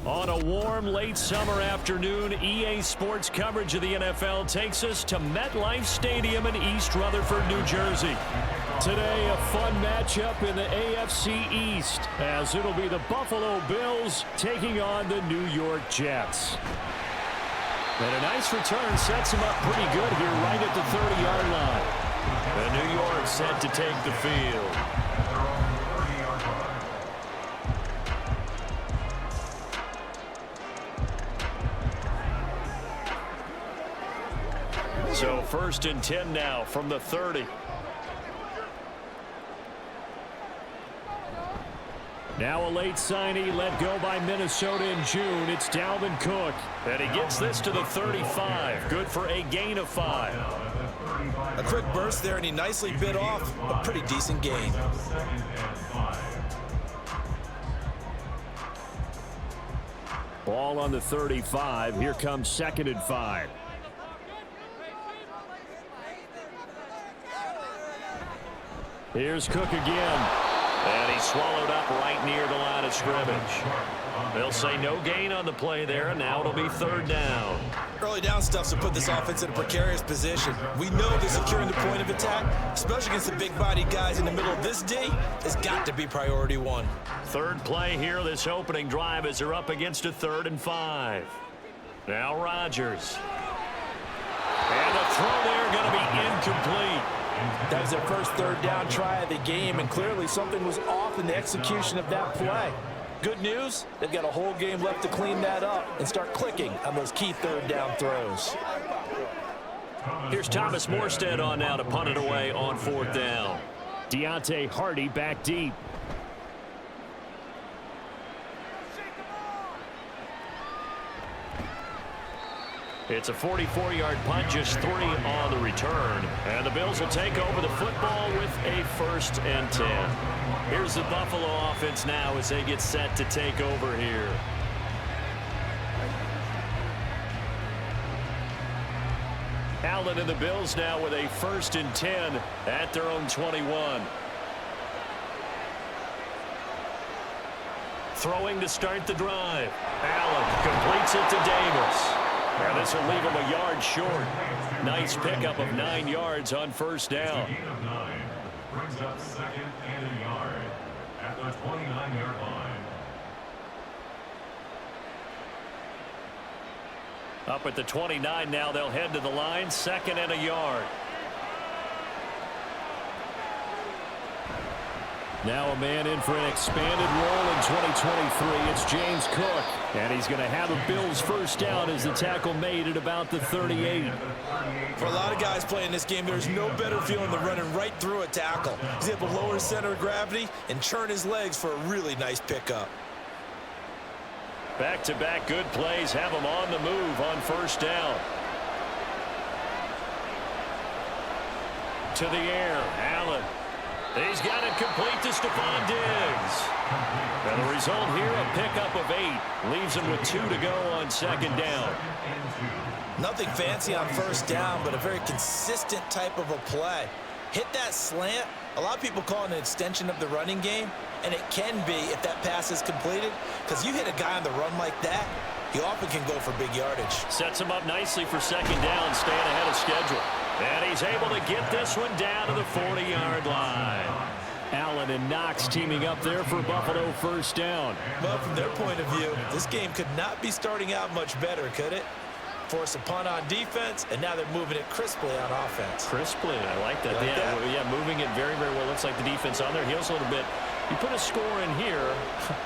On a warm, late summer afternoon, EA Sports coverage of the NFL takes us to MetLife Stadium in East Rutherford, New Jersey. Today, a fun matchup in the AFC East, as it'll be the Buffalo Bills taking on the New York Jets. And a nice return sets him up pretty good here right at the 30-yard line. And New York set to take the field. So 1st and 10 now from the 30. Now a late signee let go by Minnesota in June. It's Dalvin Cook. And he gets this to the 35. Good for a gain of 5. A quick burst there, and he nicely bit off a pretty decent gain. Ball on the 35. Here comes 2nd and 5. Here's Cook again. And he's swallowed up right near the line of scrimmage. They'll say no gain on the play there, and now it'll be 3rd down. Early down stuff to put this offense in a precarious position. We know that securing the point of attack, especially against the big-bodied guys in the middle of this D, has got to be priority 1. 3rd play here, this opening drive, as they're up against a 3rd and 5. Now Rodgers. And the throw there going to be incomplete. That was their first 3rd down try of the game, and clearly something was off in the execution of that play. Good news, they've got a whole game left to clean that up and start clicking on those key 3rd down throws. Here's Thomas Morstead on now to punt it away on 4th down. Deontay Hardy back deep. It's a 44-yard punt, just 3 on the return. And the Bills will take over the football with a 1st and 10. Here's the Buffalo offense now as they get set to take over here. Allen and the Bills now with a 1st and 10 at their own 21. Throwing to start the drive. Allen completes it to Davis. And this will leave him a yard short. Nice pickup of 9 yards on 1st down. Gain of 9 brings up 2nd and a yard at the 29-yard line. Up at the 29 now, they'll head to the line. 2nd and a yard. Now a man in for an expanded role in 2023. It's James Cook. And he's going to have a Bills 1st down as the tackle made at about the 38. For a lot of guys playing this game, there's no better feeling than running right through a tackle. He's able to lower his center of gravity and churn his legs for a really nice pickup. Back-to-back good plays have him on the move on 1st down. To the air, Allen. He's got it complete to Stephon Diggs. And the result here, a pickup of 8. Leaves him with 2 to go on 2nd down. Nothing fancy on 1st down, but a very consistent type of a play. Hit that slant. A lot of people call it an extension of the running game, and it can be if that pass is completed, because you hit a guy on the run like that, he often can go for big yardage. Sets him up nicely for 2nd down, staying ahead of schedule. And he's able to get this one down to the 40-yard line. Allen and Knox teaming up there for Buffalo 1st down. Well, from their point of view, this game could not be starting out much better, could it? Force a punt on defense, and now they're moving it crisply on offense. Crisply, I like that. Yeah, moving it very, very well. Looks like the defense on their heels a little bit. You put a score in here,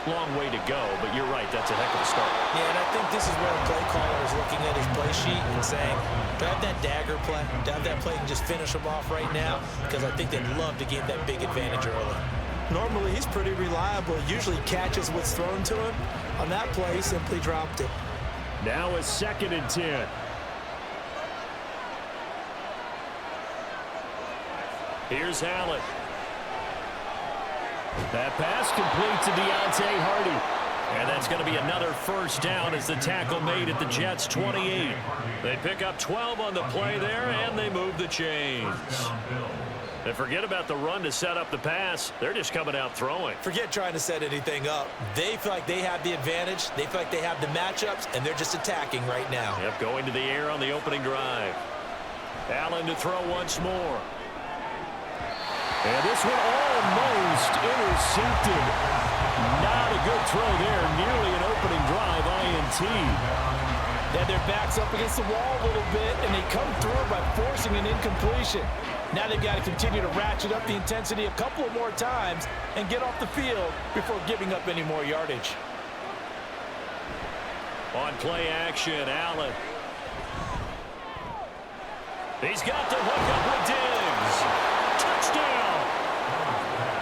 long way to go, but you're right, that's a heck of a start. Yeah, and I think this is where a play caller is looking at his play sheet and saying, do I have that dagger play? Do I have that play and just finish him off right now? Because I think they'd love to gain that big advantage early. Normally, he's pretty reliable. Usually catches what's thrown to him. On that play, he simply dropped it. Now a 2nd and 10. Here's Allen. That pass complete to Deontay Hardy. And that's going to be another 1st down as the tackle made at the Jets' 28. They pick up 12 on the play there, and they move the chains. And forget about the run to set up the pass. They're just coming out throwing. Forget trying to set anything up. They feel like they have the advantage. They feel like they have the matchups, and they're just attacking right now. Yep, going to the air on the opening drive. Allen to throw once more. And this one almost intercepted. Not a good throw there. Nearly an opening drive INT. They had their backs up against the wall a little bit, and they come through by forcing an incompletion. Now they've got to continue to ratchet up the intensity a couple of more times and get off the field before giving up any more yardage. On play action, Allen. He's got the hook up with Diggs. Touchdown.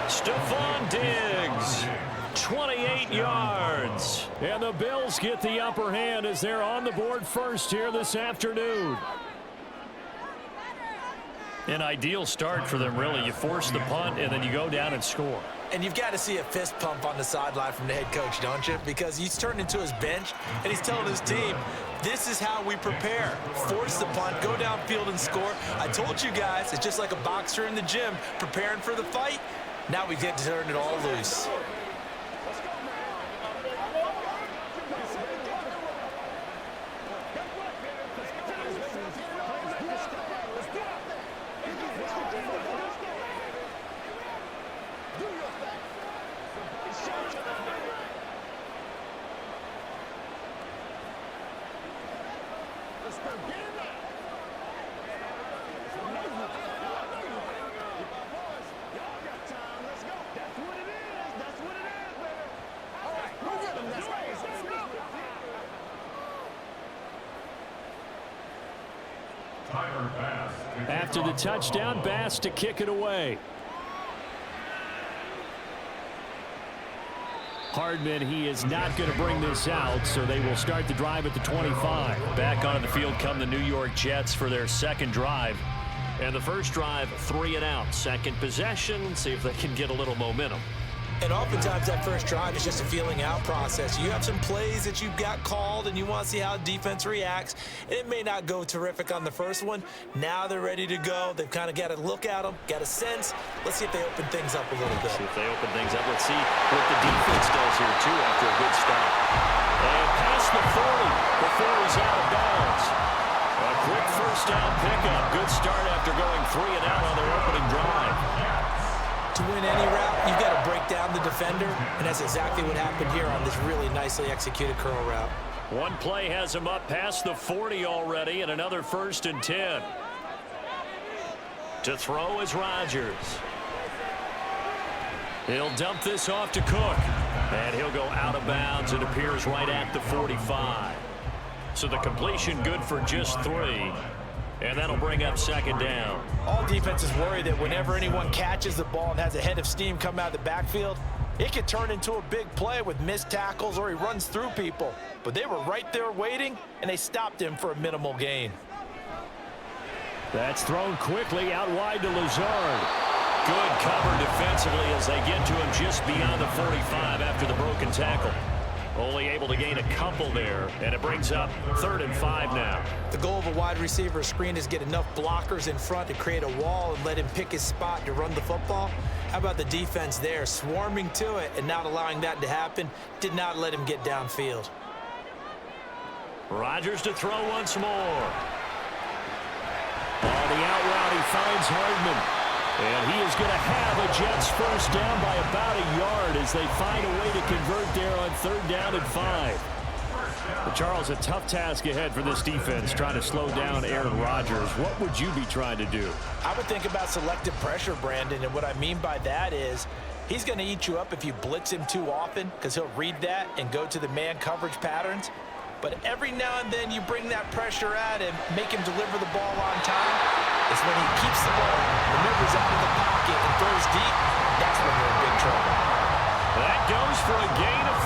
Stephon Diggs. 28 yards. And the Bills get the upper hand as they're on the board first here this afternoon. An ideal start for them, really. You force the punt, and then you go down and score. And you've got to see a fist pump on the sideline from the head coach, don't you? Because he's turned into his bench, and he's telling his team, this is how we prepare. Force the punt, go downfield and score. I told you guys, it's just like a boxer in the gym preparing for the fight. Now we get to turn it all loose. After the touchdown, Bass to kick it away. Hardman, he is not going to bring this out, so they will start the drive at the 25. Back onto the field come the New York Jets for their second drive. And the first drive, 3 and out. Second possession, see if they can get a little momentum. And oftentimes that first drive is just a feeling out process. You have some plays that you've got called and you want to see how defense reacts. And it may not go terrific on the first one. Now they're ready to go. They've kind of got to look at them, got a sense. Let's see if they open things up a little bit. See if they open things up. Let's see what the defense does here, too, after a good start. And past the 40 before he's out of bounds. A quick first down pickup. Good start after going 3 and out on their opening drive. To win any route, you've got to break down the defender, and that's exactly what happened here on this really nicely executed curl route. One play has him up past the 40 already, and another 1st and 10. To throw is Rodgers. He'll dump this off to Cook, and he'll go out of bounds. It appears right at the 45. So the completion good for just 3. And that'll bring up 2nd down. All defenses worry that whenever anyone catches the ball and has a head of steam come out of the backfield, it could turn into a big play with missed tackles or he runs through people. But they were right there waiting, and they stopped him for a minimal gain. That's thrown quickly out wide to Lazard. Good cover defensively as they get to him just beyond the 45 after the broken tackle. Only able to gain a couple there, and it brings up 3rd and 5 now. The goal of a wide receiver screen is get enough blockers in front to create a wall and let him pick his spot to run the football. How about the defense there, swarming to it and not allowing that to happen? Did not let him get downfield. Rodgers to throw once more. On the out route, he finds Hardman. And he is going to have a Jets first down by about a yard as they find a way to convert there on 3rd down and 5. But Charles, a tough task ahead for this defense, trying to slow down Aaron Rodgers. What would you be trying to do? I would think about selective pressure, Brandon, and what I mean by that is he's going to eat you up if you blitz him too often because he'll read that and go to the man coverage patterns. But every now and then you bring that pressure at him, make him deliver the ball on time. It's when he keeps the ball, maneuvers out of the pocket, and throws deep. That's when you're in big trouble. That goes for a gain of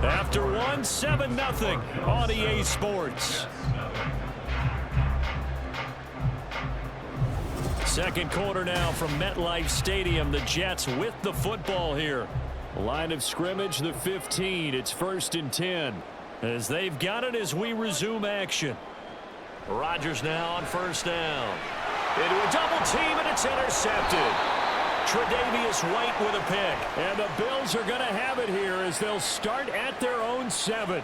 31. After one, 7-0 on EA Sports. Second quarter now from MetLife Stadium. The Jets with the football here. Line of scrimmage, the 15. It's 1st and 10. As they've got it as we resume action. Rodgers now on 1st down. Into a double team, and it's intercepted. Tre'Davious White with a pick. And the Bills are going to have it here as they'll start at their own 7.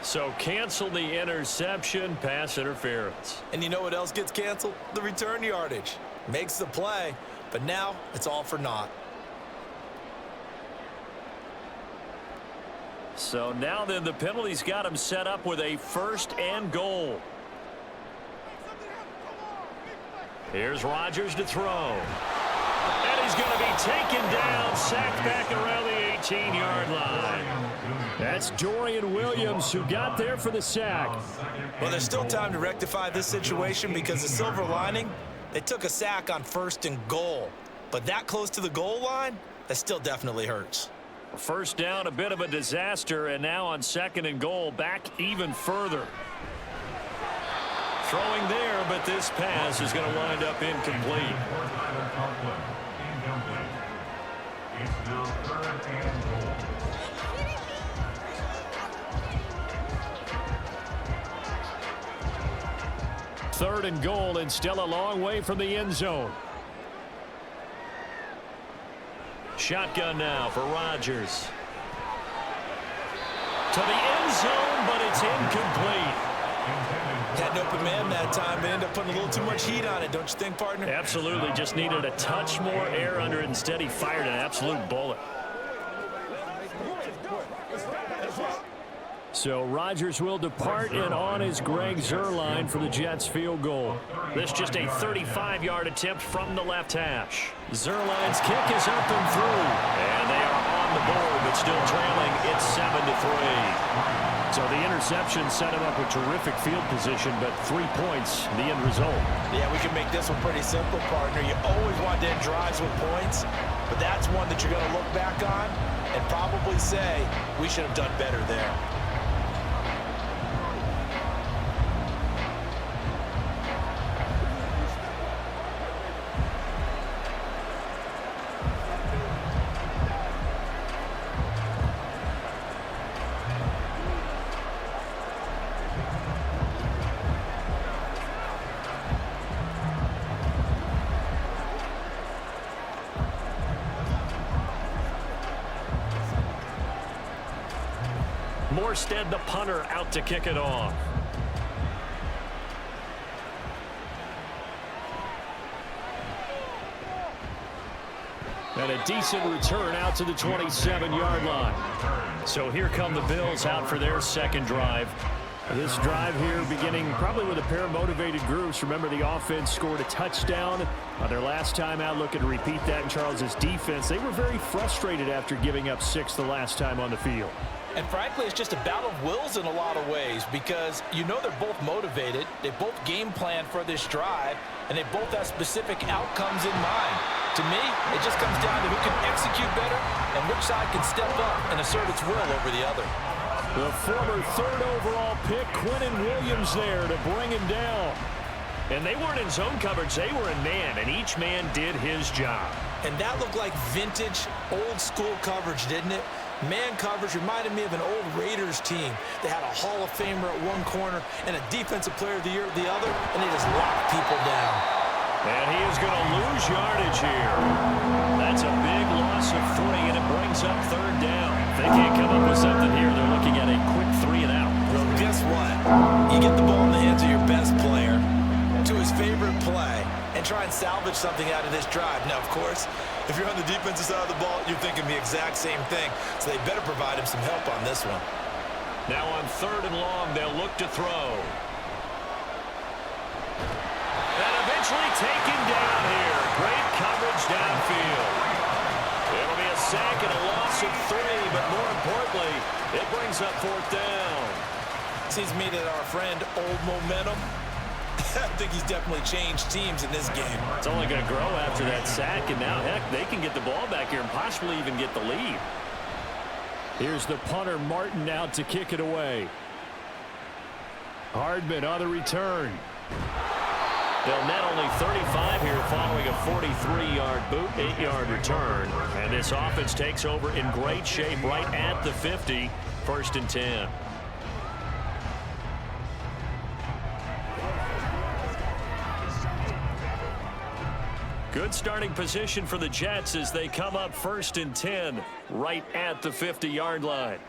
So cancel the interception, pass interference. And you know what else gets canceled? The return yardage. Makes the play, but now it's all for naught. So now then the penalty's got him set up with a 1st and goal. Here's Rodgers to throw. And he's going to be taken down, sacked back around the 18-yard line. That's Dorian Williams who got there for the sack. Well, there's still time to rectify this situation because the silver lining, they took a sack on 1st and goal. But that close to the goal line, that still definitely hurts. 1st down, a bit of a disaster, and now on 2nd and goal, back even further. Throwing there, but this pass is going to wind up incomplete. It's now 3rd and goal. 3rd and goal, and still a long way from the end zone. Shotgun now for Rodgers. To the end zone, but it's incomplete. Had an open man that time, but ended up putting a little too much heat on it, don't you think, partner? Absolutely, just needed a touch more air under it. Instead, he fired an absolute bullet. So Rodgers will depart, and on is Greg Zuerlein for the Jets field goal. This just a 35-yard attempt from the left hash. Zuerlein's kick is up and through. And they are on the board, but still trailing. It's 7-3. So the interception set him up with terrific field position, but 3 points, the end result. Yeah, we can make this one pretty simple, partner. You always want to end drives with points, but that's one that you're going to look back on and probably say, we should have done better there. Morstead, the punter, out to kick it off. And a decent return out to the 27-yard line. So here come the Bills out for their 2nd drive. This drive here beginning probably with a pair of motivated groups. Remember, the offense scored a touchdown on their last time out, looking to repeat that in Charles' defense. They were very frustrated after giving up 6 the last time on the field. And frankly, it's just a battle of wills in a lot of ways because you know they're both motivated, they both game plan for this drive, and they both have specific outcomes in mind. To me, it just comes down to who can execute better and which side can step up and assert its will over the other. The former 3rd overall pick, Quinnen Williams, there to bring him down. And they weren't in zone coverage, they were in man, and each man did his job. And that looked like vintage, old-school coverage, didn't it? Man coverage reminded me of an old Raiders team. They had a Hall of Famer at one corner and a Defensive Player of the Year at the other, and they just locked people down. And he is going to lose yardage here. That's a big loss of 3, and it brings up 3rd down. If they can't come up with something here, they're looking at a quick 3 and out. Well, guess what? You get the ball in the hands of your best player to his favorite play and try and salvage something out of this drive. Now, of course, if you're on the defensive side of the ball, you're thinking the exact same thing. So they better provide him some help on this one. Now on 3rd and long, they'll look to throw. And eventually taken down here. Great coverage downfield. It'll be a sack and a loss of 3, but more importantly, it brings up 4th down. Seems to me that our friend Old Momentum, I think he's definitely changed teams in this game. It's only going to grow after that sack, and now, heck, they can get the ball back here and possibly even get the lead. Here's the punter, Martin, out to kick it away. Hardman on the return. They'll net only 35 here following a 43-yard boot, 8-yard return. And this offense takes over in great shape right at the 50, 1st and 10. Good starting position for the Jets as they come up 1st and 10 right at the 50-yard line.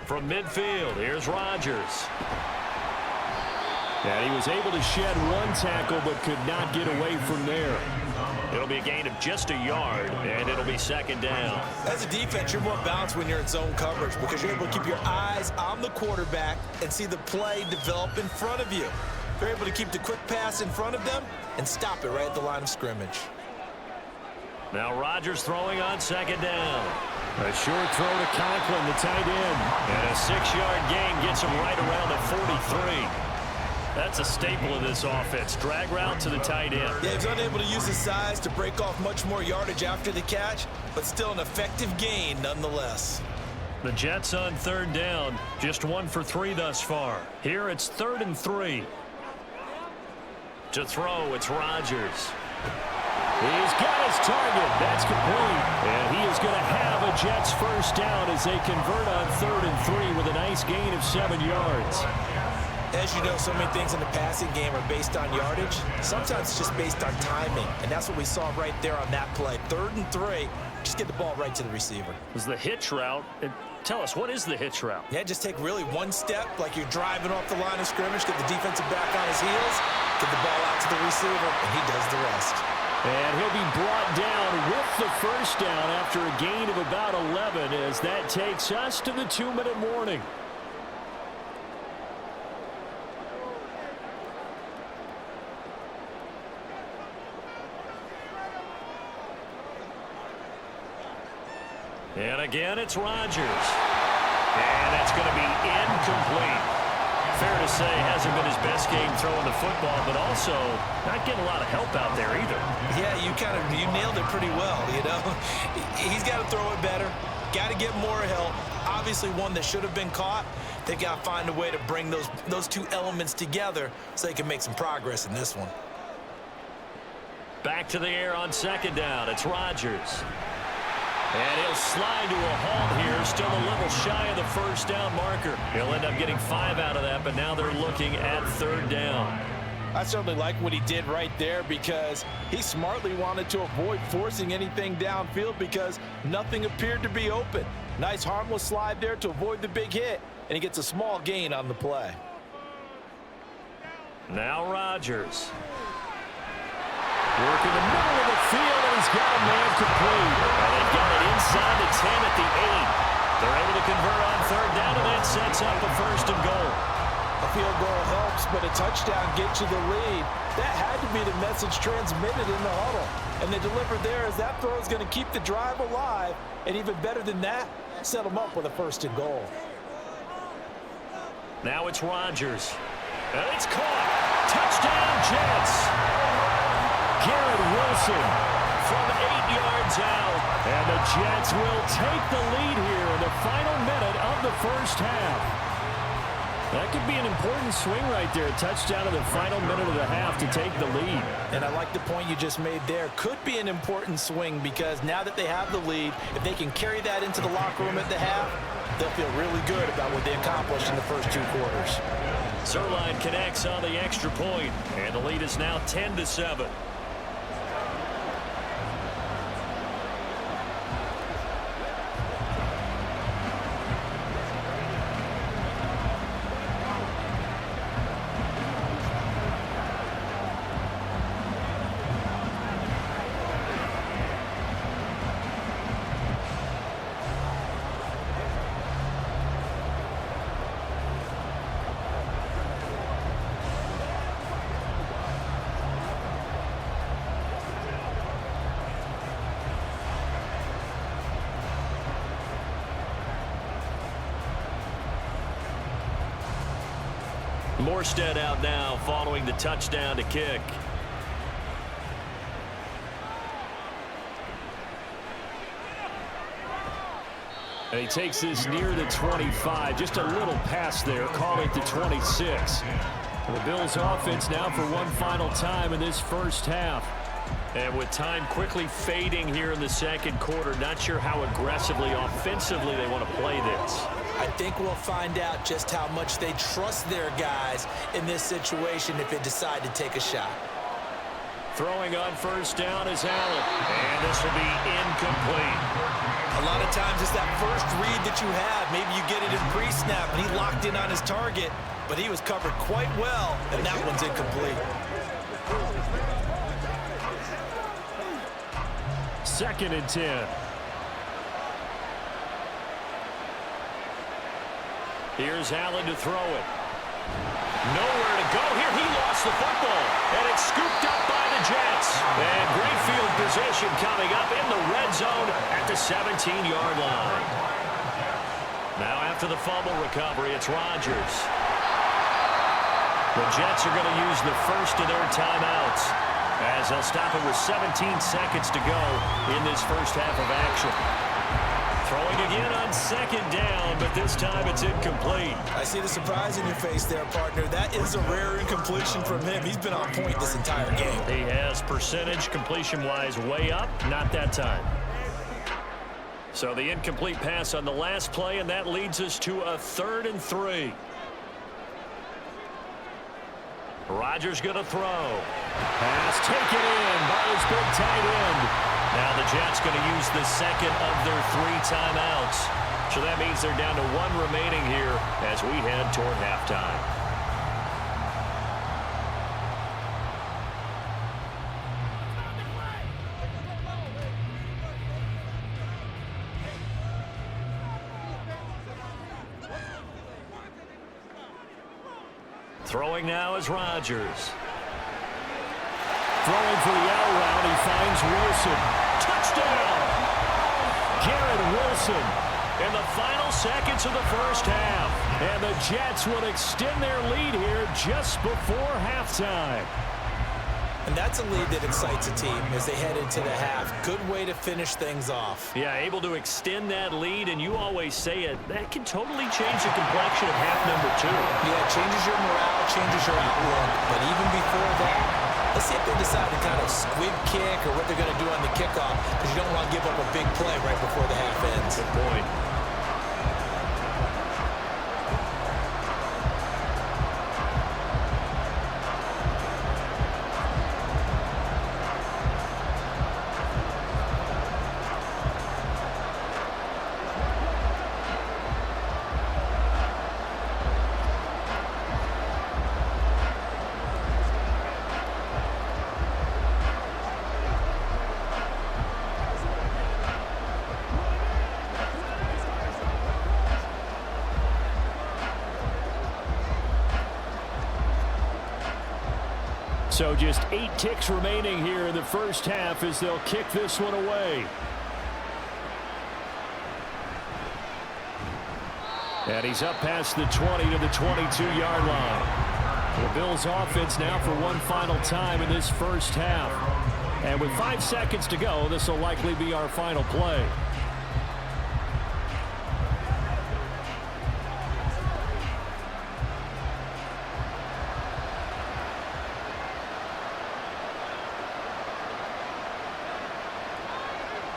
From midfield, here's Rodgers. And he was able to shed one tackle but could not get away from there. It'll be a gain of just a yard, and it'll be 2nd down. As a defense, you're more balanced when you're in zone coverage because you're able to keep your eyes on the quarterback and see the play develop in front of you. They're able to keep the quick pass in front of them and stop it right at the line of scrimmage. Now Rodgers throwing on 2nd down. A short throw to Conklin, the tight end. And a 6-yard gain gets him right around the 43. That's a staple of this offense. Drag route to the tight end. Yeah, he's unable to use his size to break off much more yardage after the catch, but still an effective gain nonetheless. The Jets on 3rd down. Just 1 for 3 thus far. Here it's 3rd and 3. To throw, it's Rodgers. He's got his target. That's complete. And he is going to have a Jets 1st down as they convert on 3rd and 3 with a nice gain of 7 yards. As you know, so many things in the passing game are based on yardage. Sometimes it's just based on timing, and that's what we saw right there on that play. 3rd and 3, just get the ball right to the receiver. It was the hitch route. Tell us, what is the hitch route? Yeah, just take really one step, like you're driving off the line of scrimmage, get the defensive back on his heels, get the ball out to the receiver, and he does the rest. And he'll be brought down with the 1st down after a gain of about 11 as that takes us to the 2-minute warning. And again, it's Rodgers. And that's going to be incomplete. Fair to say, hasn't been his best game throwing the football, but also not getting a lot of help out there either. Yeah, you nailed it pretty well, you know. He's got to throw it better. Got to get more help. Obviously one that should have been caught. They've got to find a way to bring those two elements together so they can make some progress in this one. Back to the air on 2nd down. It's Rodgers. And he'll slide to a halt here, still a little shy of the 1st down marker. He'll end up getting 5 out of that, but now they're looking at 3rd down. I certainly like what he did right there because he smartly wanted to avoid forcing anything downfield because nothing appeared to be open. Nice harmless slide there to avoid the big hit, and he gets a small gain on the play. Now Rodgers. Working the middle of the field, and he's got a man complete. And they've got it inside the 10 at the 8. They're able to convert on 3rd down, and that sets up a 1st and goal. A field goal helps, but a touchdown gets you the lead. That had to be the message transmitted in the huddle. And they delivered there as that throw is going to keep the drive alive. And even better than that, set them up with a 1st and goal. Now it's Rodgers. And it's caught. Touchdown, Jets. Garrett Wilson from 8 yards out. And the Jets will take the lead here in the final minute of the 1st half. That could be an important swing right there. Touchdown in the final minute of the half to take the lead. And I like the point you just made there. Could be an important swing because now that they have the lead, if they can carry that into the locker room at the half, they'll feel really good about what they accomplished in the first 2 quarters. Zerline connects on the extra point, and the lead is now 10-7. Morstead out now following the touchdown to kick. And he takes this near the 25. Just a little pass there. Call it the 26. The Bills offense now for one final time in this first half. And with time quickly fading here in the second quarter, not sure how aggressively, offensively they want to play this. I think we'll find out just how much they trust their guys in this situation if they decide to take a shot. Throwing on first down is Allen. And this will be incomplete. A lot of times it's that first read that you have. Maybe you get it in pre-snap, and he locked in on his target, but he was covered quite well, and that one's incomplete. Second and 10. Here's Allen to throw it. Nowhere to go here. He lost the football, and it's scooped up by the Jets. And great field position coming up in the red zone at the 17-yard line. Now after the fumble recovery, it's Rodgers. The Jets are going to use the first of their timeouts as they'll stop it with 17 seconds to go in this first half of action. Throwing again on second down, but this time it's incomplete. I see the surprise in your face there, partner. That is a rare incompletion from him. He's been on point this entire game. He has percentage completion-wise way up, not that time. So the incomplete pass on the last play, and that leads us to a 3rd and 3. Rodgers going to throw. Pass taken in by his big tight end. Now the Jets going to use the second of their 3 timeouts. So that means they're down to 1 remaining here as we head toward halftime. Throwing now is Rodgers. Throwing for the out route, he finds Wilson. Touchdown! Garrett Wilson in the final seconds of the first half. And the Jets would extend their lead here just before halftime. And that's a lead that excites a team as they head into the half. Good way to finish things off. Yeah, able to extend that lead, and you always say it, that can totally change the complexion of half number 2. Yeah, it changes your morale, changes your outlook. But even before that, let's see if they decide to kind of squib kick or what they're going to do on the kickoff, because you don't want to give up a big play right before the half ends. Good point. So just 8 ticks remaining here in the first half as they'll kick this one away. And he's up past the 20 to the 22-yard line. The Bills offense now for one final time in this first half. And with 5 seconds to go, this will likely be our final play.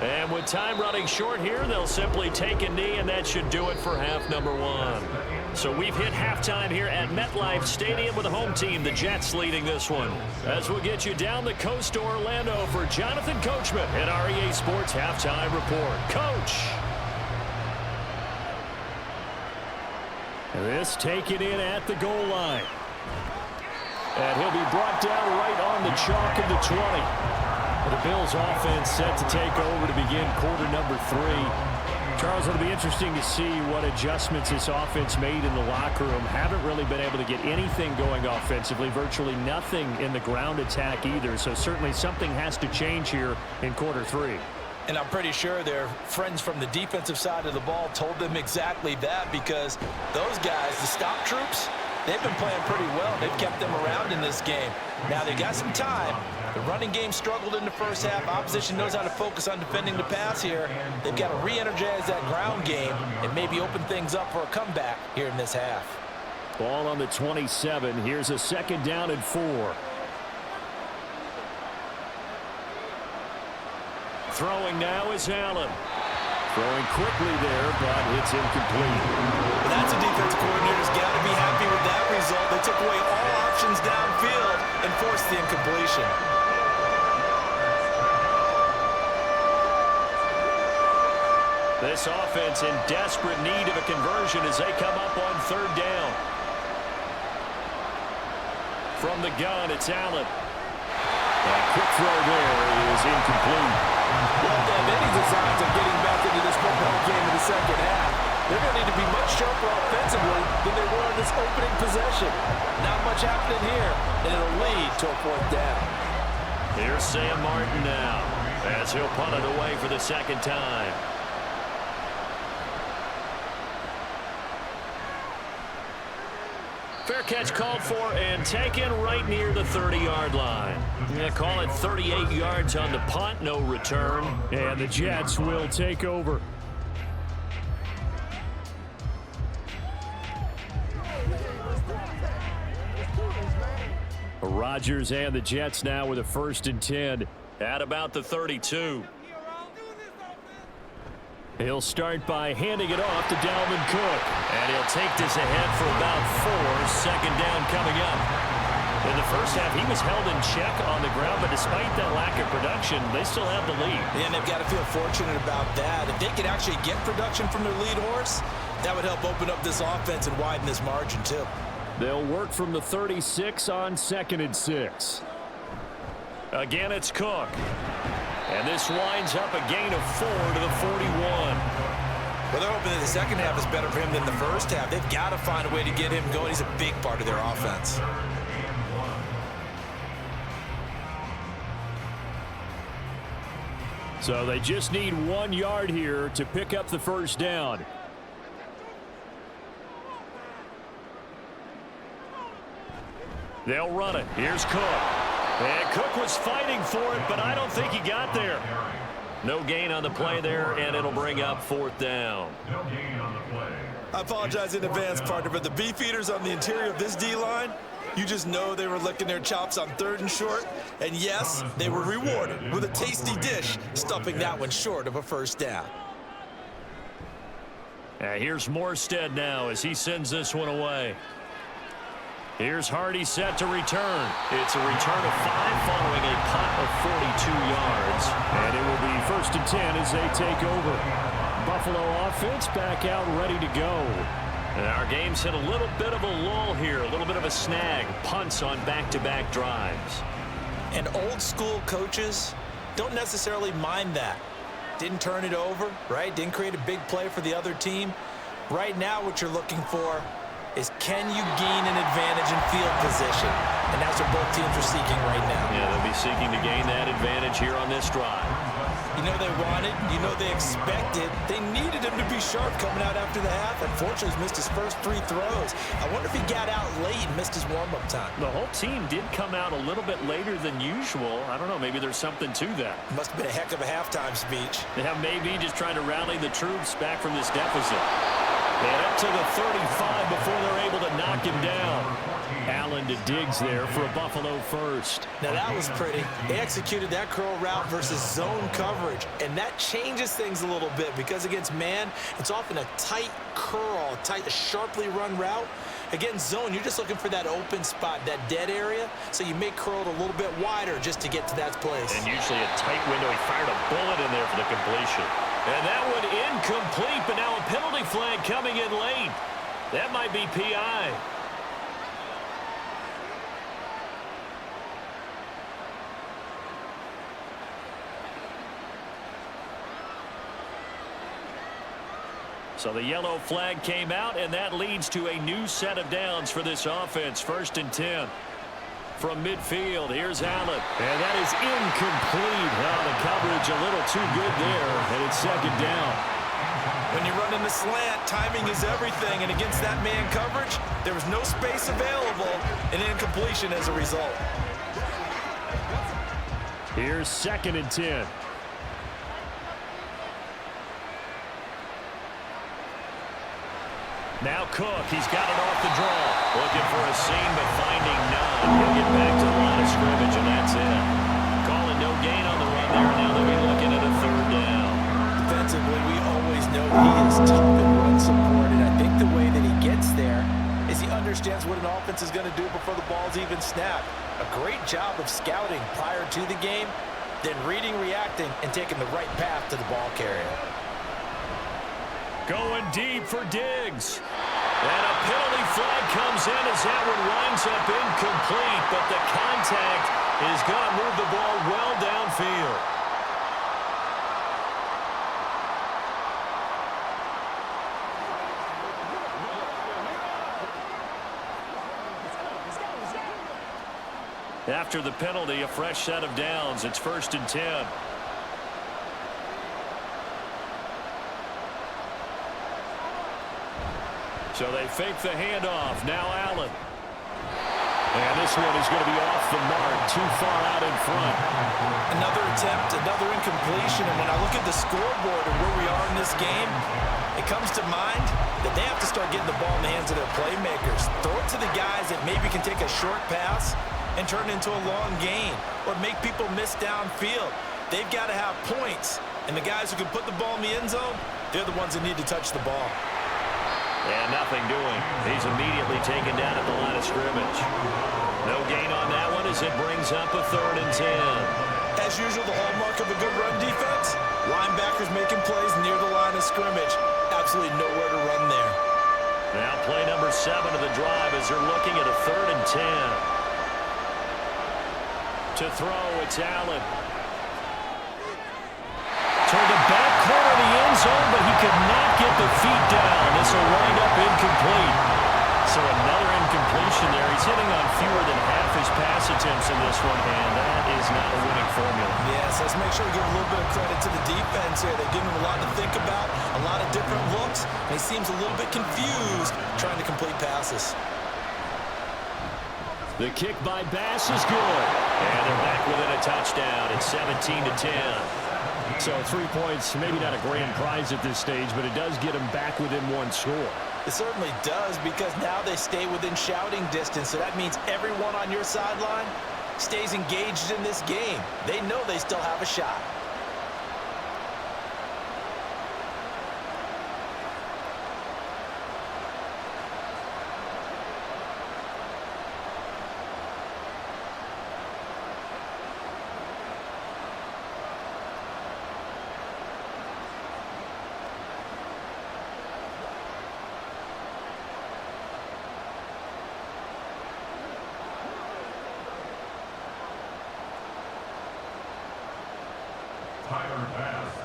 And with time running short here, they'll simply take a knee, and that should do it for half number 1. So we've hit halftime here at MetLife Stadium with the home team, the Jets, leading this one. As we'll get you down the coast to Orlando for Jonathan Coachman at our EA Sports Halftime Report. Coach. This taken in at the goal line. And he'll be brought down right on the chalk of the 20. The Bills offense set to take over to begin quarter number 3. Charles, it'll be interesting to see what adjustments this offense made in the locker room. Haven't really been able to get anything going offensively, virtually nothing in the ground attack either. So certainly something has to change here in quarter 3. And I'm pretty sure their friends from the defensive side of the ball told them exactly that, because those guys, the stop troops, they've been playing pretty well. They've kept them around in this game. Now they got some time. The running game struggled in the first half. Opposition knows how to focus on defending the pass here. They've got to re-energize that ground game and maybe open things up for a comeback here in this half. Ball on the 27. Here's a 2nd down and 4. Throwing now is Allen. Throwing quickly there, but it's incomplete. Well, that's a defensive coordinator's got to be happy with that result. They took away all options downfield and forced the incompletion. This offense in desperate need of a conversion as they come up on 3rd down. From the gun, it's Allen. A quick throw there is incomplete. Well, they have any designs of getting back into this football game in the second half. They're going to need to be much sharper offensively than they were in this opening possession. Not much happening here, and it'll lead to a 4th down. Here's Sam Martin now as he'll punt it away for the 2nd time. Fair catch called for and taken right near the 30-yard line. Yeah, call it 38 yards on the punt, no return. And the Jets will take over. Rodgers and the Jets now with a 1st and 10 at about the 32. He'll start by handing it off to Dalvin Cook. And he'll take this ahead for about 4. 2nd down coming up. In the first half, he was held in check on the ground, but despite that lack of production, they still have the lead. And they've got to feel fortunate about that. If they could actually get production from their lead horse, that would help open up this offense and widen this margin, too. They'll work from the 36 on 2nd and 6. Again, it's Cook. And this winds up a gain of 4 to the 41. Well, they're hoping that the second half is better for him than the first half. They've got to find a way to get him going. He's a big part of their offense. So they just need 1 yard here to pick up the 1st down. They'll run it. Here's Cook. And Cook was fighting for it, but I don't think he got there. No gain on the play there, and it'll bring up 4th down. No gain on the play. I apologize in advance, partner, but the beef eaters on the interior of this D-line, you just know they were licking their chops on 3rd and short. And yes, they were rewarded with a tasty dish, stuffing that one short of a 1st down. Here's Morstead now as he sends this one away. Here's Hardy set to return. It's a return of 5 following a punt of 42 yards. And it will be 1st and 10 as they take over. Buffalo offense back out ready to go. And our game's hit a little bit of a lull here, a little bit of a snag. Punts on back-to-back drives. And old school coaches don't necessarily mind that. Didn't turn it over, right? Didn't create a big play for the other team. Right now what you're looking for is can you gain an advantage in field position? And that's what both teams are seeking right now. Yeah, they'll be seeking to gain that advantage here on this drive. You know they wanted, you know they expected. They needed him to be sharp coming out after the half. Unfortunately, he's missed his first 3 throws. I wonder if he got out late and missed his warm-up time. The whole team did come out a little bit later than usual. I don't know, maybe there's something to that. Must have been a heck of a halftime speech. Yeah, maybe just trying to rally the troops back from this deficit. And up to the 35 before they're able to knock him down. Allen to Diggs there for a Buffalo 1st. Now that was pretty. They executed that curl route versus zone coverage, and that changes things a little bit because against man, it's often a tight curl, a sharply run route. Against zone, you're just looking for that open spot, that dead area, so you may curl it a little bit wider just to get to that place. And usually a tight window. He fired a bullet in there for the completion. And that one incomplete, but now a penalty flag coming in late. That might be PI. So the yellow flag came out, and that leads to a new set of downs for this offense. 1st and 10. From midfield, here's Allen. And that is incomplete. Oh, the coverage a little too good there, and it's 2nd down. When you run in the slant, timing is everything, and against that man coverage, there was no space available, and incompletion as a result. Here's 2nd and 10. Now Cook, he's got it off the draw. Looking for a seam, but finding none. He'll get back to the line of scrimmage, and that's it. Calling no gain on the run there. Now they'll be looking at a third down. Defensively, we always know he is tough and run support, and I think the way that he gets there is he understands what an offense is going to do before the ball's even snapped. A great job of scouting prior to the game, then reading, reacting, and taking the right path to the ball carrier. Going deep for Diggs. And a penalty flag comes in as that one winds up incomplete, but the contact is going to move the ball well downfield. After the penalty, a fresh set of downs. It's 1st and 10. So they fake the handoff. Now Allen. And this one is going to be off the mark, too far out in front. Another attempt, another incompletion, and when I look at the scoreboard and where we are in this game, it comes to mind that they have to start getting the ball in the hands of their playmakers. Throw it to the guys that maybe can take a short pass and turn it into a long gain or make people miss downfield. They've got to have points, and the guys who can put the ball in the end zone, they're the ones that need to touch the ball. And nothing doing. He's immediately taken down at the line of scrimmage. No gain on that one as it brings up a 3rd and 10. As usual, the hallmark of a good run defense, linebackers making plays near the line of scrimmage. Absolutely nowhere to run there. Now play number 7 of the drive as they're looking at a 3rd and 10. To throw, it's Allen. Toward the back corner of the end zone, but he could not get the feet down. This will wind up incomplete. So another incompletion there. He's hitting on fewer than half his pass attempts in this one, and that is not a winning formula. Yes, let's make sure we give a little bit of credit to the defense here. They're giving him a lot to think about, a lot of different looks, and he seems a little bit confused trying to complete passes. The kick by Bass is good. And they're back within a touchdown. It's 17 to 10. So 3 points, maybe not a grand prize at this stage, but it does get them back within one score. It certainly does, because now they stay within shouting distance, so that means everyone on your sideline stays engaged in this game. They know they still have a shot.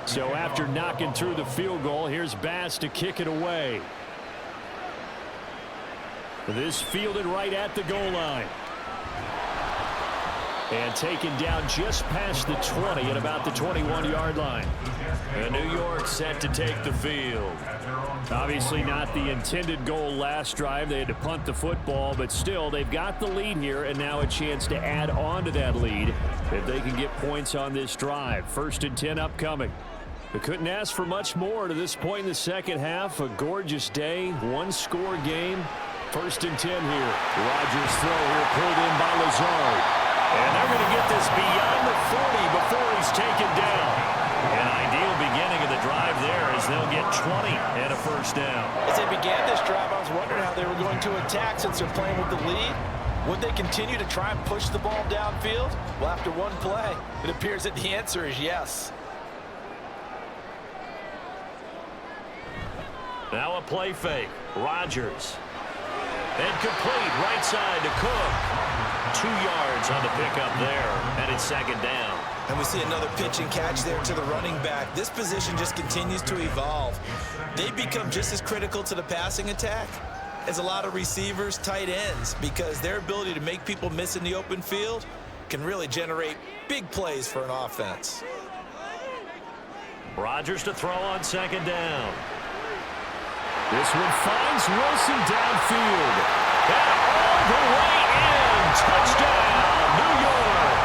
So after knocking through the field goal, here's Bass to kick it away. This fielded right at the goal line. And taken down just past the 20 at about the 21-yard line. And New York set to take the field. Obviously not the intended goal last drive. They had to punt the football, but still they've got the lead here and now a chance to add on to that lead if they can get points on this drive. 1st and 10 upcoming. They couldn't ask for much more to this point in the second half. A gorgeous day, one-score game. 1st and 10 here. Rodgers throw here pulled in by Lazard. And they're going to get this beyond the 40 before he's taken down. An ideal beginning of the drive there as they'll get 20 and a 1st down. As they began this drive, I was wondering how they were going to attack since they're playing with the lead. Would they continue to try and push the ball downfield? Well, after one play, it appears that the answer is yes. Now a play fake. Rodgers. And complete right side to Cook. 2 yards on the pickup there, and it's 2nd down. And we see another pitch and catch there to the running back. This position just continues to evolve. They become just as critical to the passing attack as a lot of receivers, tight ends, because their ability to make people miss in the open field can really generate big plays for an offense. Rodgers to throw on 2nd down. This one finds Wilson downfield. And all the way in. Touchdown, New York.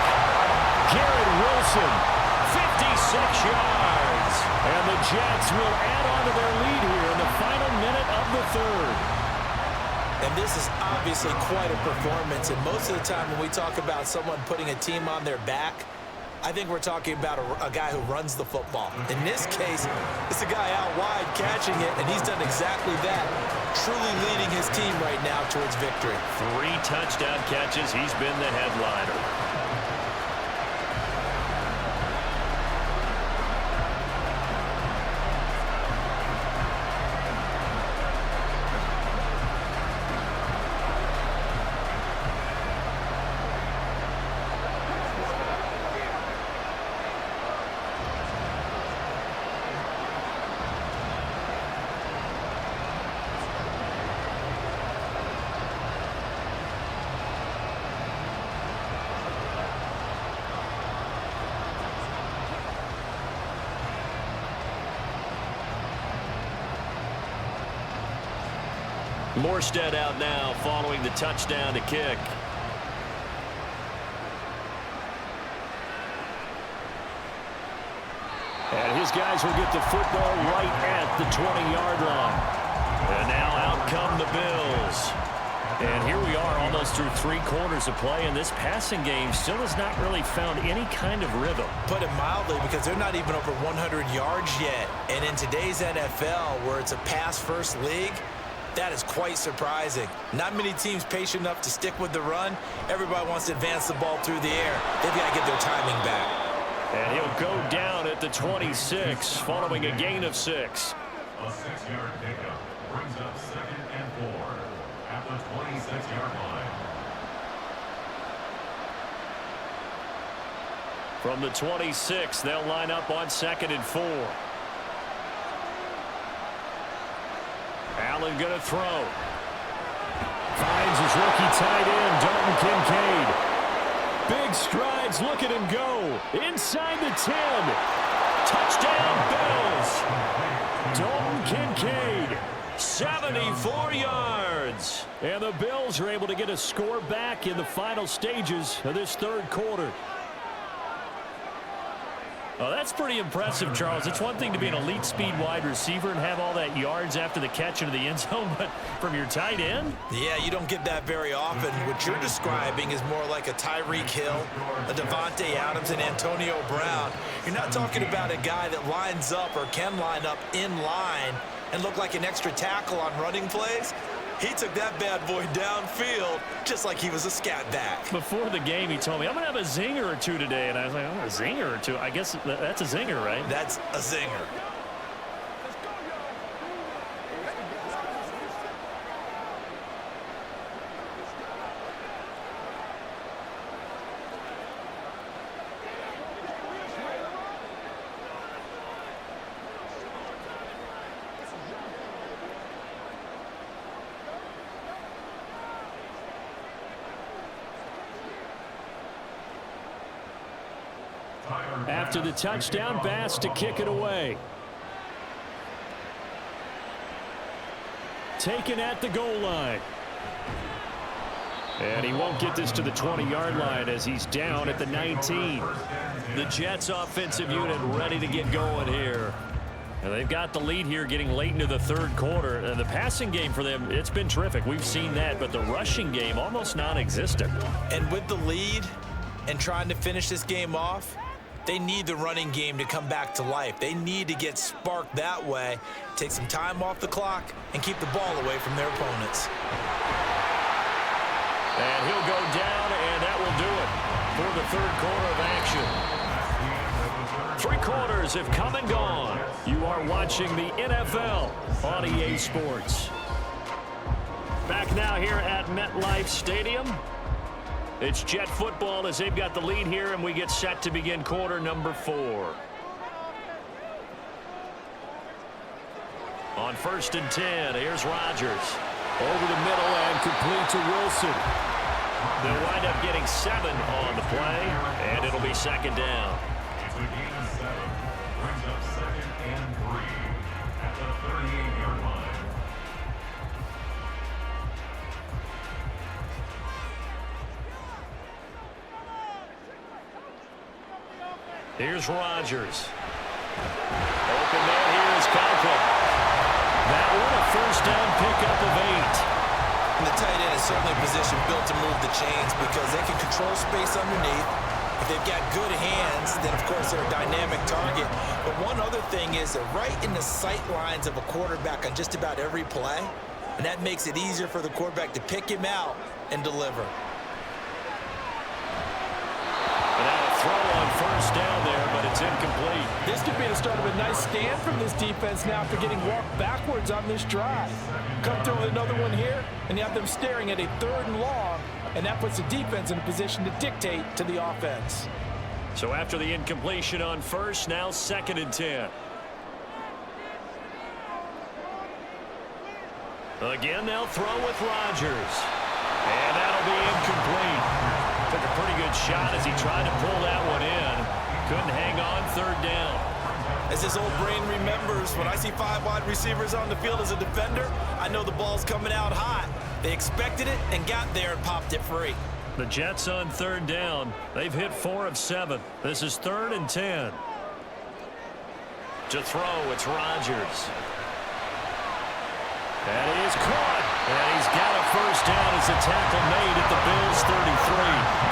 Garrett Wilson, 56 yards. And the Jets will add on to their lead here in the final minute of the third. And this is obviously quite a performance. And most of the time when we talk about someone putting a team on their back, I think we're talking about a guy who runs the football. In this case, it's a guy out wide catching it, and he's done exactly that, truly leading his team right now towards victory. 3 touchdown catches. He's been the headliner. Morstead out now following the touchdown to kick. And his guys will get the football right at the 20-yard line. And now out come the Bills. And here we are almost through 3 quarters of play, and this passing game still has not really found any kind of rhythm. Put it mildly, because they're not even over 100 yards yet. And in today's NFL, where it's a pass-first league, that is quite surprising. Not many teams patient enough to stick with the run. Everybody wants to advance the ball through the air. They've got to get their timing back. And he'll go down at the 26, following a gain of 6. A 6-yard pickup brings up 2nd and 4 at the 26-yard line. From the 26, they'll line up on 2nd and 4. Allen going to throw. Finds his rookie tight end, Dalton Kincaid. Big strides, look at him go. Inside the 10. Touchdown, Bills. Dalton Kincaid, 74 yards. And the Bills are able to get a score back in the final stages of this 3rd quarter. Oh, that's pretty impressive, Charles. It's one thing to be an elite speed wide receiver and have all that yards after the catch into the end zone, but from your tight end? Yeah, you don't get that very often. What you're describing is more like a Tyreek Hill, a Devontae Adams, and Antonio Brown. You're not talking about a guy that lines up or can line up in line and look like an extra tackle on running plays. He took that bad boy downfield just like he was a scat back. Before the game, he told me, I'm going to have a zinger or 2 today. And I was like, oh, a zinger or 2? I guess that's a zinger, right? That's a zinger. After the touchdown, Bass to kick it away. Taken at the goal line. And he won't get this to the 20-yard line as he's down at the 19. The Jets offensive unit ready to get going here. And they've got the lead here getting late into the 3rd quarter. And the passing game for them, it's been terrific. We've seen that, but the rushing game almost non-existent. And with the lead and trying to finish this game off, they need the running game to come back to life. They need to get sparked that way, take some time off the clock, and keep the ball away from their opponents. And he'll go down, and that will do it for the 3rd quarter of action. 3 quarters have come and gone. You are watching the NFL on EA Sports. Back now here at MetLife Stadium. It's Jet football as they've got the lead here, and we get set to begin quarter number 4. On 1st and 10, here's Rodgers. Over the middle and complete to Wilson. They'll wind up getting 7 on the play, and it'll be 2nd down. It's a gain of 7. Brings up 2nd and 3 at the 38-yard line. Here's Rodgers. Open man here is Conklin. That one a first down pickup of 8. And the tight end is certainly a position built to move the chains because they can control space underneath. If they've got good hands, then of course they're a dynamic target. But one other thing is they're right in the sight lines of a quarterback on just about every play. And that makes it easier for the quarterback to pick him out and deliver. And now a throw on first down there, but it's incomplete. This could be the start of a nice stand from this defense now after getting walked backwards on this drive. Come through with another one here, and you have them staring at a 3rd and long, and that puts the defense in a position to dictate to the offense. So after the incompletion on first, now 2nd and 10. Again, they'll throw with Rodgers. And that'll be incomplete. Took a pretty good shot as he tried to pull that one in. Couldn't hang on 3rd down. As this old brain remembers, when I see 5 wide receivers on the field as a defender, I know the ball's coming out hot. They expected it and got there and popped it free. The Jets on 3rd down. They've hit 4 of 7. This is 3rd and 10. To throw, it's Rodgers. And he is caught. And he's got a first down as a tackle made at the Bills' 33.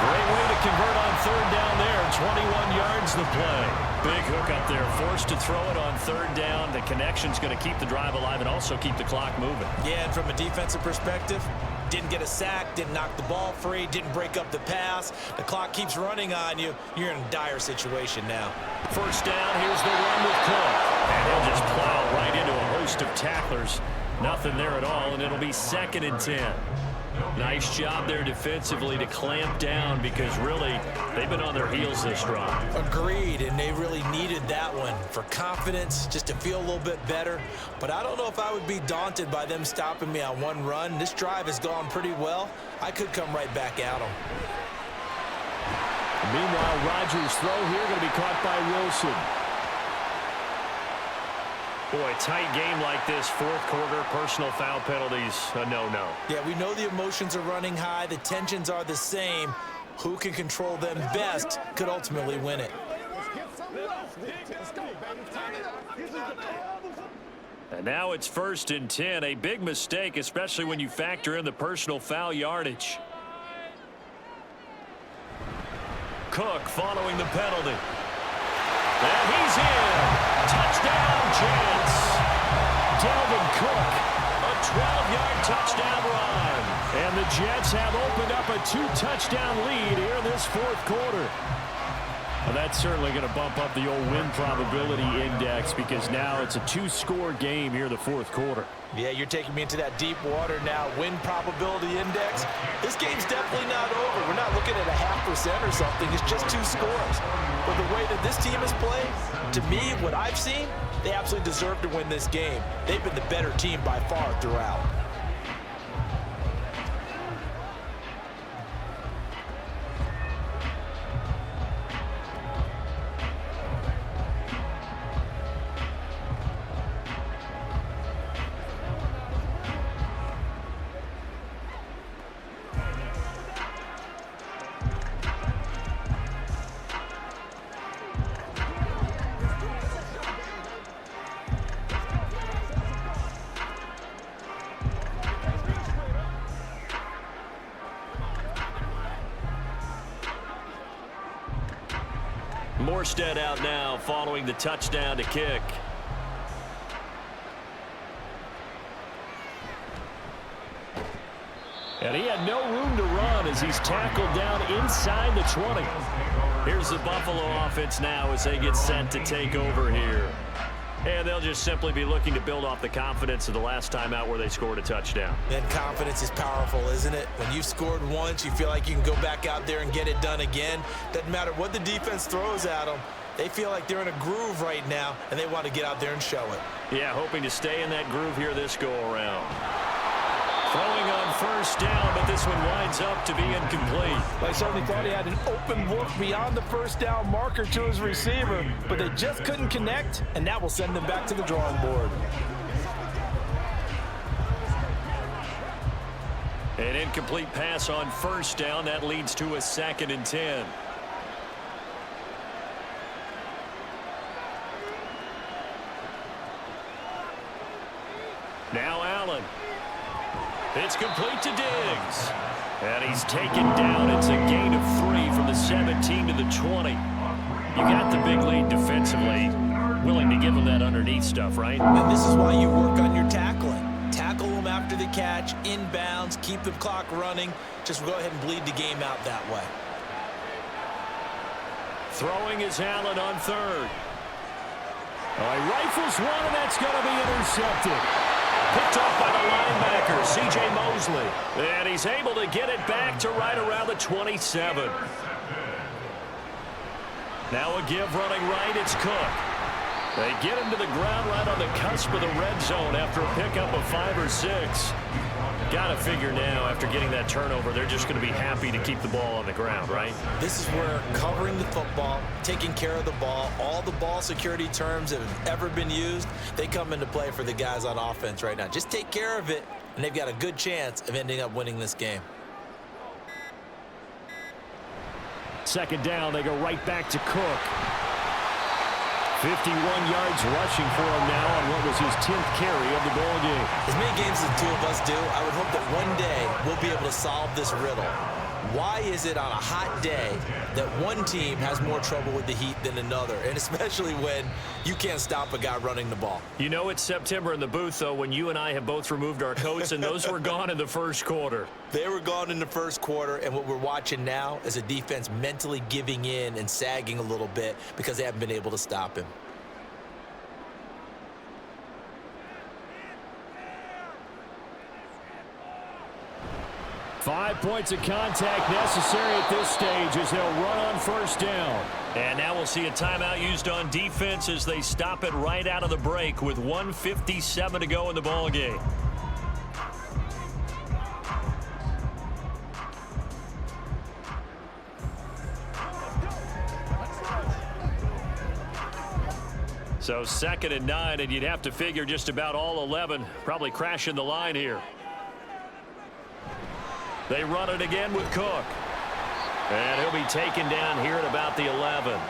Great way to convert on 3rd down there. 21 yards the play. Big hook up there. Forced to throw it on 3rd down. The connection's going to keep the drive alive and also keep the clock moving. Yeah, and from a defensive perspective, didn't get a sack, didn't knock the ball free, didn't break up the pass. The clock keeps running on you. You're in a dire situation now. First down, here's the run with Cook. And he'll just plow right into a host of tacklers. Nothing there at all, and it'll be 2nd and 10. Nice job there defensively to clamp down because really they've been on their heels this drive. Agreed, and they really needed that one for confidence, just to feel a little bit better. But I don't know if I would be daunted by them stopping me on one run. This drive has gone pretty well. I could come right back at them. Meanwhile, Rodgers' throw here going to be caught by Wilson. Boy, tight game like this, 4th quarter, personal foul penalties, a no-no. Yeah, we know the emotions are running high. The tensions are the same. Who can control them best could ultimately win it. And now it's 1st and 10, a big mistake, especially when you factor in the personal foul yardage. Cook following the penalty. And he's in. Touchdown, Jets. Dalvin Cook, a 12-yard touchdown run. And the Jets have opened up a 2-touchdown lead here in this 4th quarter. Well, that's certainly going to bump up the old win probability index because now it's a 2-score game here in the 4th quarter. Yeah, you're taking me into that deep water now. Win probability index. This game's definitely not over. We're not looking at a 0.5% or something. It's just 2 scores. But the way that this team has played, to me, what I've seen, they absolutely deserve to win this game. They've been the better team by far throughout. Morstead out now following the touchdown to kick. And he had no room to run as he's tackled down inside the 20. Here's the Buffalo offense now as they get set to take over here. And they'll just simply be looking to build off the confidence of the last time out where they scored a touchdown. And confidence is powerful, isn't it? When you've scored once, you feel like you can go back out there and get it done again. Doesn't matter what the defense throws at them. They feel like they're in a groove right now, and they want to get out there and show it. Yeah, hoping to stay in that groove here this go-around. Throwing on first down, but this one winds up to be incomplete. I certainly thought he had an open look beyond the first down marker to his receiver, but they just couldn't connect, and that will send them back to the drawing board. An incomplete pass on first down. That leads to a 2nd and 10. Now It's complete to Diggs. And he's taken down. It's a gain of 3 from the 17 to the 20. You got the big lead defensively. Willing to give him that underneath stuff, right? And this is why you work on your tackling. Tackle them after the catch, inbounds, keep the clock running. Just go ahead and bleed the game out that way. Throwing is Allen on third. Oh, he rifles one, and that's going to be intercepted. Picked off by the linebacker, C.J. Mosley. And he's able to get it back to right around the 27. Now a give running right, it's Cook. They get him to the ground right on the cusp of the red zone after a pickup of 5 or 6. Got to figure now, after getting that turnover, they're just going to be happy to keep the ball on the ground, right? This is where covering the football, taking care of the ball, all the ball security terms that have ever been used, they come into play for the guys on offense right now. Just take care of it, and they've got a good chance of ending up winning this game. Second down, they go right back to Cook. 51 yards rushing for him now on what was his 10th carry of the ball game. As many games as the two of us do, I would hope that one day we'll be able to solve this riddle. Why is it on a hot day that one team has more trouble with the heat than another, and especially when you can't stop a guy running the ball? You know it's September in the booth, though, when you and I have both removed our coats, and those were gone in the first quarter. They were gone in the first quarter, and what we're watching now is a defense mentally giving in and sagging a little bit because they haven't been able to stop him. Five points of contact necessary at this stage as they'll run on first down. And now we'll see a timeout used on defense as they stop it right out of the break with 1:57 to go in the ball game. So 2nd and 9, and you'd have to figure just about all 11 probably crashing the line here. They run it again with Cook. And he'll be taken down here at about the 11.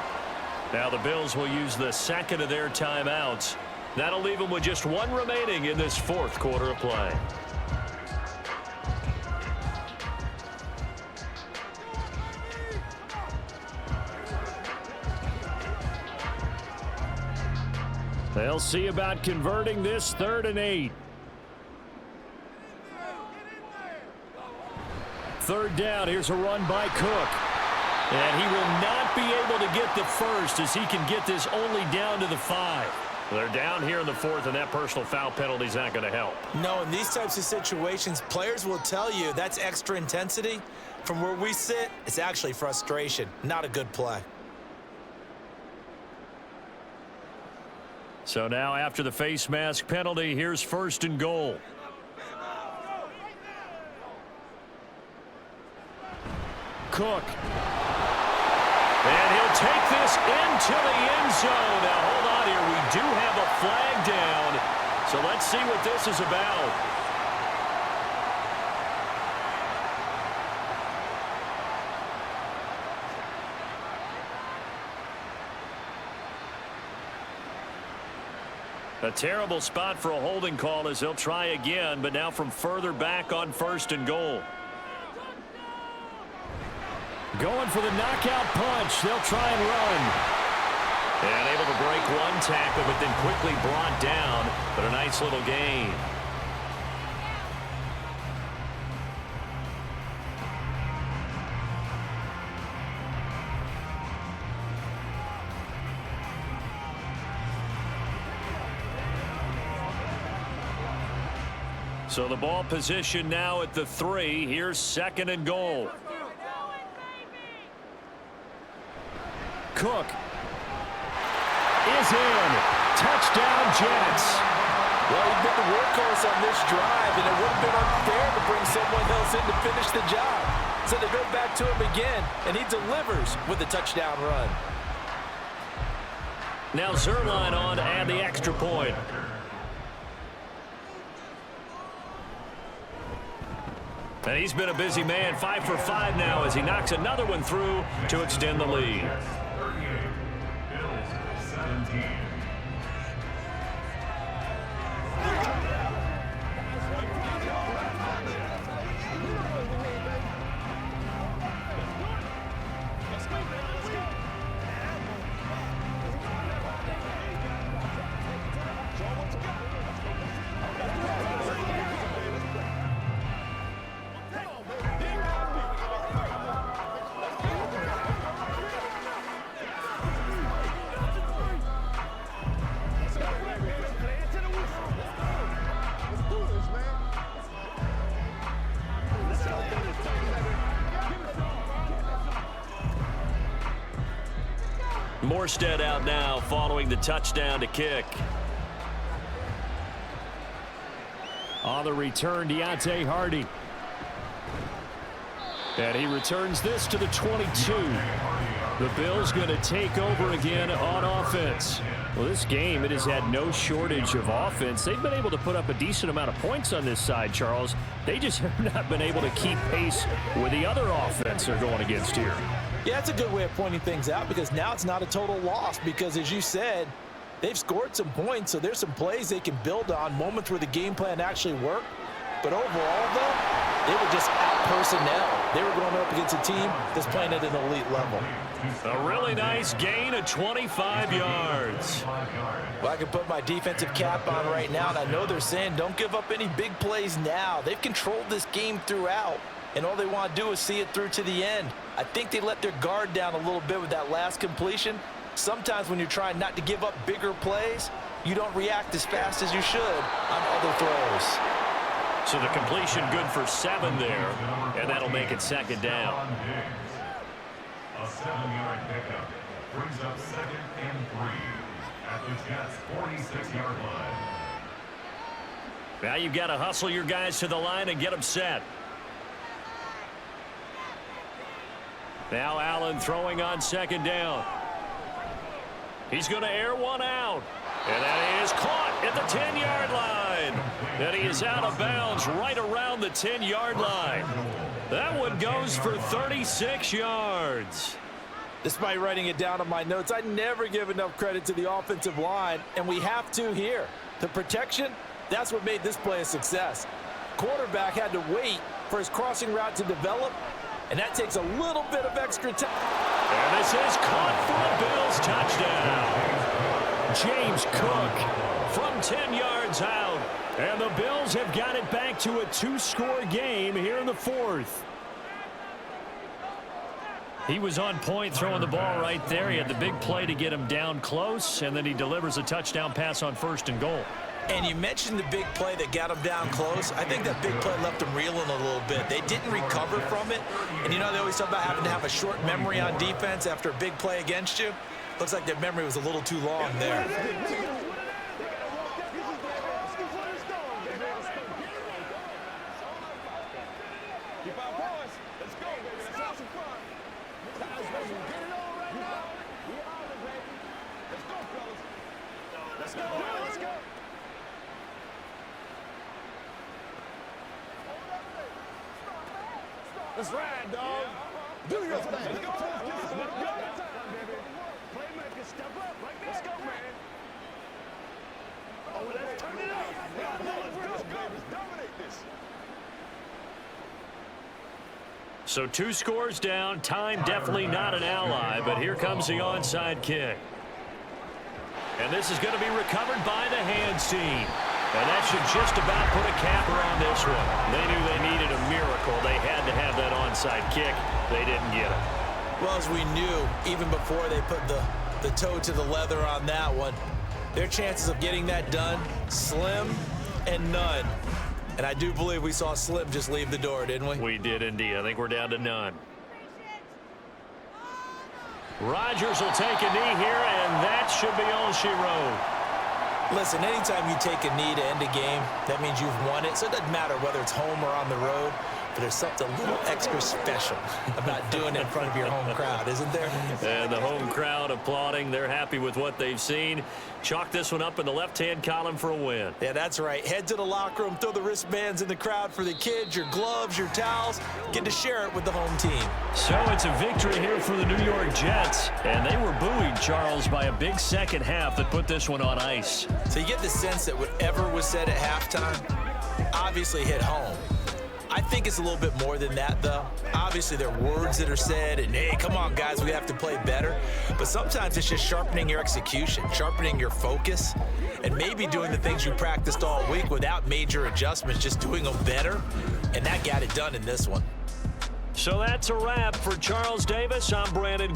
Now the Bills will use the second of their timeouts. That'll leave them with just one remaining in this fourth quarter of play. They'll see about converting this 3rd and 8. 3rd down, here's a run by Cook. And he will not be able to get the first as he can get this only down to the 5. They're down here in the 4th, and that personal foul penalty is not going to help. No, in these types of situations, players will tell you that's extra intensity. From where we sit, it's actually frustration, not a good play. So now after the face mask penalty, here's 1st and goal. Cook. And he'll take this into the end zone. Now, hold on here. We do have a flag down. So let's see what this is about. A terrible spot for a holding call as they'll try again, but now from further back on 1st and goal. Going for the knockout punch. They'll try and run. And able to break one tackle, but then quickly brought down. But a nice little gain. So the ball position now at the 3. Here's 2nd and goal. Cook is in. Touchdown, Jets. Well, he's been the workhorse on this drive, and it would have been unfair to bring someone else in to finish the job. So they go back to him again, and he delivers with a touchdown run. Now Zerline on to add the extra point. And he's been a busy man, 5 for 5 now as he knocks another one through to extend the lead. Bills 17. Morstead out now following the touchdown to kick. On the return, Deontay Hardy. And he returns this to the 22. The Bills going to take over again on offense. Well, this game, it has had no shortage of offense. They've been able to put up a decent amount of points on this side, Charles. They just have not been able to keep pace with the other offense they're going against here. Yeah, that's a good way of pointing things out because now it's not a total loss because, as you said, they've scored some points, so there's some plays they can build on, moments where the game plan actually worked. But overall, though, they were just out-personnel. They were going up against a team that's playing at an elite level. A really nice gain of 25 yards. Well, I can put my defensive cap on right now, and I know they're saying don't give up any big plays now. They've controlled this game throughout, and all they want to do is see it through to the end. I think they let their guard down a little bit with that last completion. Sometimes when you're trying not to give up bigger plays, you don't react as fast as you should on other throws. So the completion good for 7 there, and that'll make it second down. A 7-yard pickup brings up 2nd and 3 at the Jets' 46-yard line. Now you've got to hustle your guys to the line and get them set. Now Allen throwing on 2nd down. He's going to air one out. And that is caught at the 10-yard line. And he is out of bounds right around the 10-yard line. That one goes for 36 yards. Despite writing it down on my notes, I never give enough credit to the offensive line, and we have to here. The protection, that's what made this play a success. Quarterback had to wait for his crossing route to develop, and that takes a little bit of extra time. And this is caught for a Bills touchdown. James Cook from 10 yards out. And the Bills have got it back to a 2-score game here in the 4th. He was on point throwing the ball right there. He had the big play to get him down close, and then he delivers a touchdown pass on 1st and goal. And you mentioned the big play that got him down close. I think that big play left them reeling a little bit. They didn't recover from it. And you know, they always talk about having to have a short memory on defense after a big play against you. Looks like their memory was a little too long there. Let's ride, dog. Do your thing. Playmaker, step up. Let's go, man. Oh, let's turn it up. Let's go. Let's dominate this. So 2 scores down. Time definitely not an ally, but here comes the onside kick. And this is going to be recovered by the hands team. And that should just about put a capper on this one. They knew they needed a miracle. They had to have that onside kick. They didn't get it. Well, as we knew, even before they put the toe to the leather on that one, their chances of getting that done, slim and none. And I do believe we saw Slim just leave the door, didn't we? We did indeed. I think we're down to none. Rodgers will take a knee here, and that should be all she wrote. Listen, anytime you take a knee to end a game, that means you've won it. So it doesn't matter whether it's home or on the road, but there's something a little extra special about doing it in front of your home crowd, isn't there? And the home crowd applauding. They're happy with what they've seen. Chalk this one up in the left-hand column for a win. Yeah, that's right. Head to the locker room, throw the wristbands in the crowd for the kids, your gloves, your towels. Get to share it with the home team. So it's a victory here for the New York Jets. And they were buoyed, Charles, by a big second half that put this one on ice. So you get the sense that whatever was said at halftime obviously hit home. I think it's a little bit more than that, though. Obviously, there are words that are said, and, hey, come on, guys, we have to play better. But sometimes it's just sharpening your execution, sharpening your focus, and maybe doing the things you practiced all week without major adjustments, just doing them better. And that got it done in this one. So that's a wrap for Charles Davis. I'm Brandon.